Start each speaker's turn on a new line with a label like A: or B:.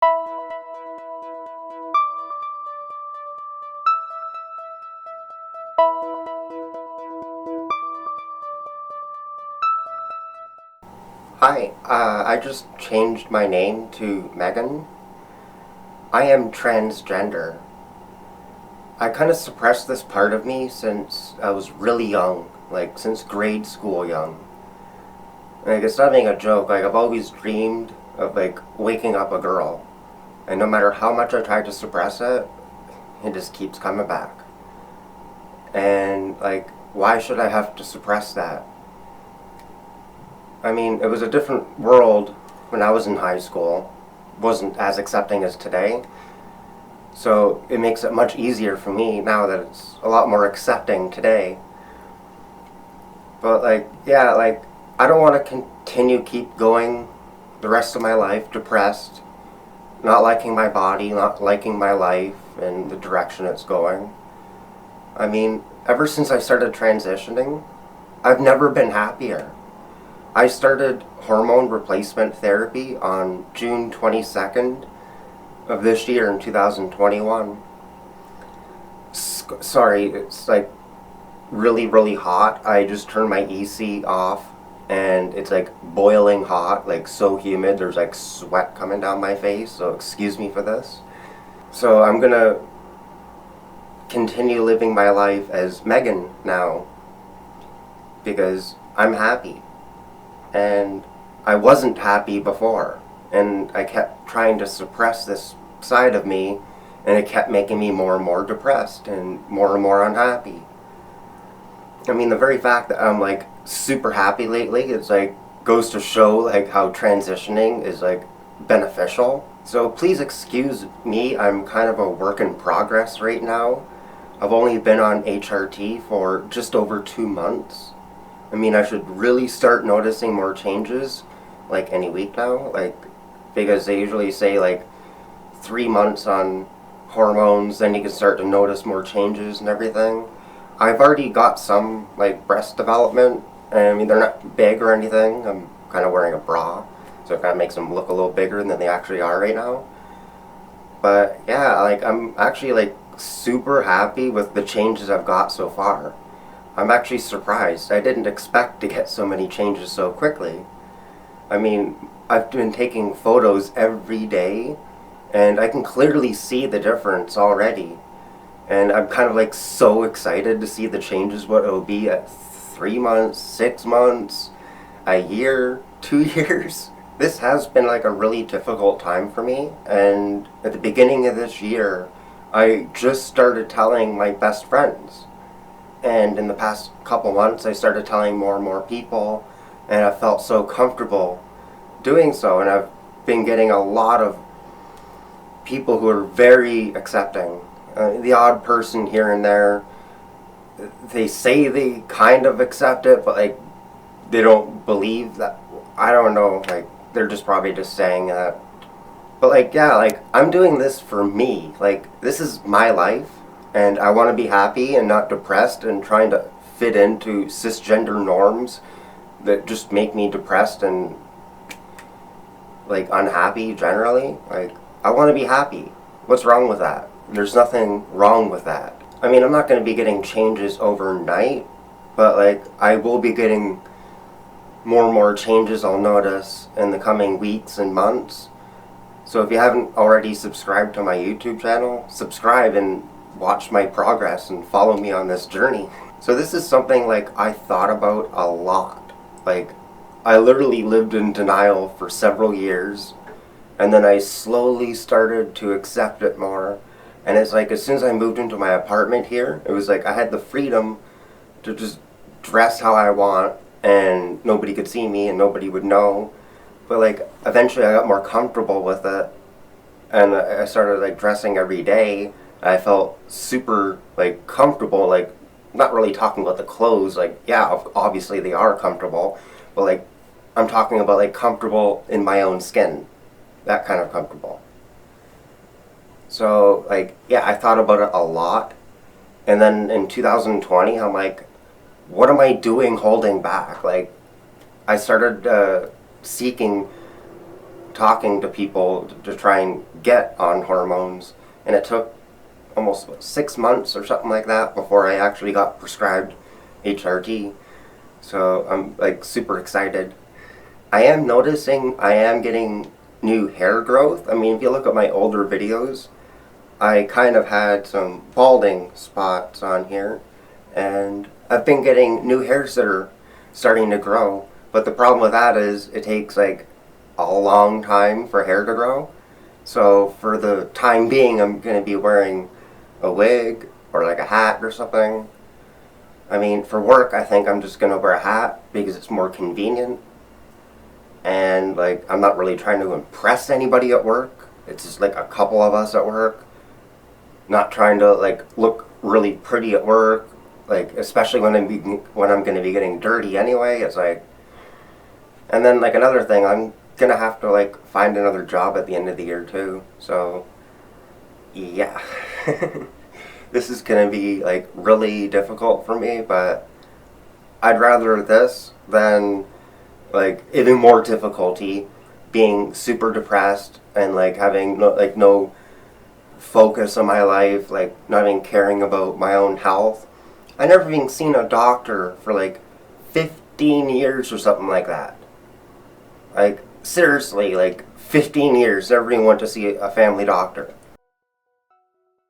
A: Hi, I just changed my name to Megan. I am transgender. I kind of suppressed this part of me since I was really young, like since grade school young. Like, it's not being a joke, like I've always dreamed of like waking up a girl. And no matter how much I try to suppress it, it just keeps coming back. And like, why should I have to suppress that? I mean, it was a different world when I was in high school. Wasn't as accepting as today. So it makes it much easier for me now that it's a lot more accepting today. But like, yeah, like, I don't want to keep going the rest of my life depressed, not liking my body, not liking my life and the direction it's going. I mean, ever since I started transitioning, I've never been happier. I started hormone replacement therapy on June 22nd of this year in 2021. Sorry, it's like really, really hot. I just turned my AC off and it's like boiling hot, like so humid. There's like sweat coming down my face, so excuse me for this. So I'm gonna continue living my life as Megan now because I'm happy. And I wasn't happy before, and I kept trying to suppress this side of me, and it kept making me more and more depressed and more unhappy. I mean, the very fact that I'm like super happy lately is like goes to show like how transitioning is like beneficial. So please excuse me, I'm kind of a work in progress right now. I've only been on HRT for just over 2 months. I mean, I should really start noticing more changes, like any week now, like, because they usually say like 3 months on hormones, then you can start to notice more changes and everything. I've already got some like breast development, and I mean they're not big or anything. I'm kind of wearing a bra, so it kind of makes them look a little bigger than they actually are right now. But yeah, like I'm actually like super happy with the changes I've got so far. I'm actually surprised. I didn't expect to get so many changes so quickly. I mean, I've been taking photos every day, and I can clearly see the difference already. And I'm kind of like so excited to see the changes, what it'll be at 3 months, 6 months, a year, 2 years. This has been like a really difficult time for me, and at the beginning of this year, I just started telling my best friends. And in the past couple months, I started telling more and more people, and I felt so comfortable doing so. And I've been getting a lot of people who are very accepting. The odd person here and there, they say they kind of accept it, but like they don't believe that. I don't know, like they're just probably just saying that. But like, yeah, like I'm doing this for me. Like, this is my life, and I want to be happy and not depressed and trying to fit into cisgender norms that just make me depressed and like unhappy generally. Like, I want to be happy. What's wrong with that? There's nothing wrong with that. I mean, I'm not going to be getting changes overnight, but like I will be getting more and more changes I'll notice in the coming weeks and months. So if you haven't already subscribed to my YouTube channel, subscribe and watch my progress and follow me on this journey. So this is something like I thought about a lot. Like, I literally lived in denial for several years, and then I slowly started to accept it more. And it's like as soon as I moved into my apartment here, it was like I had the freedom to just dress how I want, and nobody could see me and nobody would know. But like eventually I got more comfortable with it, and I started like dressing every day. I felt super like comfortable, like not really talking about the clothes, like yeah, obviously they are comfortable, but like I'm talking about like comfortable in my own skin, that kind of comfortable. So like yeah, I thought about it a lot, and then in 2020 I'm like, what am I doing holding back? Like I started seeking talking to people to try and get on hormones, and it took almost 6 months or something like that before I actually got prescribed HRT. So I'm like super excited. I am noticing I am getting new hair growth. I mean, if you look at my older videos, I kind of had some balding spots on here, and I've been getting new hairs that are starting to grow. But the problem with that is it takes like a long time for hair to grow. So for the time being, I'm going to be wearing a wig or like a hat or something. I mean, for work, I think I'm just going to wear a hat because it's more convenient. And like, I'm not really trying to impress anybody at work. It's just like a couple of us at work. Not trying to like look really pretty at work. Like, especially when I'm going to be getting dirty anyway. It's like, and then like another thing, I'm gonna have to like find another job at the end of the year too. So yeah. This is gonna be like really difficult for me, but I'd rather this than like even more difficulty being super depressed and like having no focus on my life, like not even caring about my own health. I never even seen a doctor for like 15 years or something like that. Like seriously, like 15 years, never even went to see a family doctor.